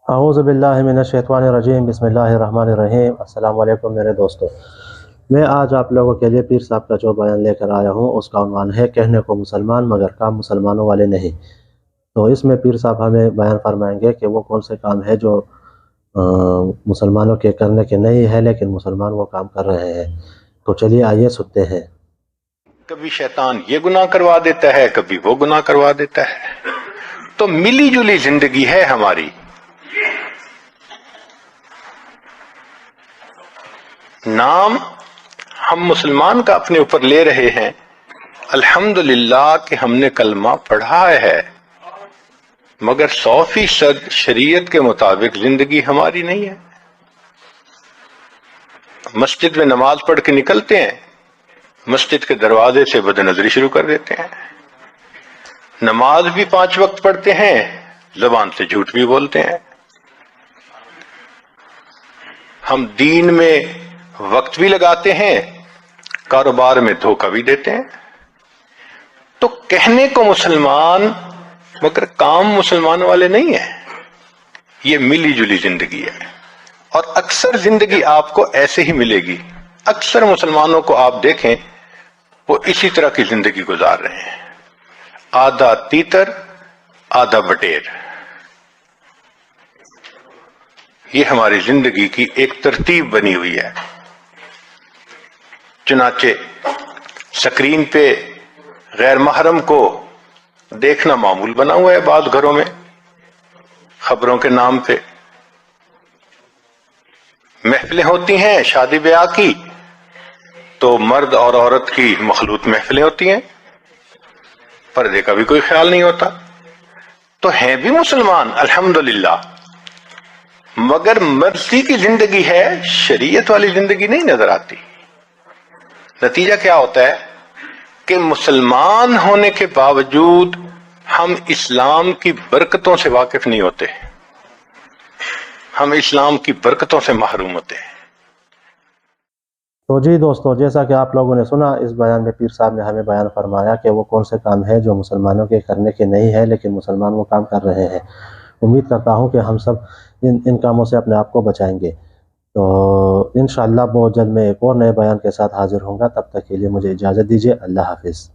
اعوذ باللہ من الشیطان الرجیم، بسم اللہ الرحمن الرحیم۔ السلام علیکم میرے دوستو، میں آج آپ لوگوں کے لیے پیر صاحب کا جو بیان لے کر آیا ہوں اس کا عنوان ہے کہنے کو مسلمان مگر کام مسلمانوں والے نہیں۔ تو اس میں پیر صاحب ہمیں بیان فرمائیں گے کہ وہ کون سے کام ہے جو مسلمانوں کے کرنے کے نہیں ہے لیکن مسلمان وہ کام کر رہے ہیں۔ تو چلیے آئیے سنتے ہیں۔ کبھی شیطان یہ گناہ کروا دیتا ہے، کبھی وہ گناہ کروا دیتا ہے، تو ملی جلی زندگی ہے ہماری۔ نام ہم مسلمان کا اپنے اوپر لے رہے ہیں، الحمدللہ کہ ہم نے کلمہ پڑھا ہے، مگر 100% شریعت کے مطابق زندگی ہماری نہیں ہے۔ مسجد میں نماز پڑھ کے نکلتے ہیں، مسجد کے دروازے سے بد نظری شروع کر دیتے ہیں، نماز بھی 5 وقت پڑھتے ہیں، زبان سے جھوٹ بھی بولتے ہیں، ہم دین میں وقت بھی لگاتے ہیں، کاروبار میں دھوکہ بھی دیتے ہیں۔ تو کہنے کو مسلمان مگر کام مسلمان والے نہیں ہیں۔ یہ ملی جلی زندگی ہے، اور اکثر زندگی آپ کو ایسے ہی ملے گی۔ اکثر مسلمانوں کو آپ دیکھیں وہ اسی طرح کی زندگی گزار رہے ہیں، آدھا تیتر آدھا بٹیر۔ یہ ہماری زندگی کی ایک ترتیب بنی ہوئی ہے۔ چنانچہ سکرین پہ غیر محرم کو دیکھنا معمول بنا ہوا ہے بعض گھروں میں، خبروں کے نام پہ محفلیں ہوتی ہیں شادی بیاہ کی، تو مرد اور عورت کی مخلوط محفلیں ہوتی ہیں، پردے کا بھی کوئی خیال نہیں ہوتا۔ تو ہیں بھی مسلمان الحمدللہ، مگر مرضی کی زندگی ہے، شریعت والی زندگی نہیں نظر آتی۔ نتیجہ کیا ہوتا ہے کہ مسلمان ہونے کے باوجود ہم اسلام کی برکتوں سے واقف نہیں ہوتے، ہم اسلام کی برکتوں سے محروم ہوتے ہیں۔ تو جی دوستو، جیسا کہ آپ لوگوں نے سنا، اس بیان میں پیر صاحب نے ہمیں بیان فرمایا کہ وہ کون سے کام ہے جو مسلمانوں کے کرنے کے نہیں ہے لیکن مسلمان وہ کام کر رہے ہیں۔ امید کرتا ہوں کہ ہم سب ان کاموں سے اپنے آپ کو بچائیں گے۔ تو انشاءاللہ بہت جلد میں ایک اور نئے بیان کے ساتھ حاضر ہوں گا، تب تک کے لیے مجھے اجازت دیجیے۔ اللہ حافظ۔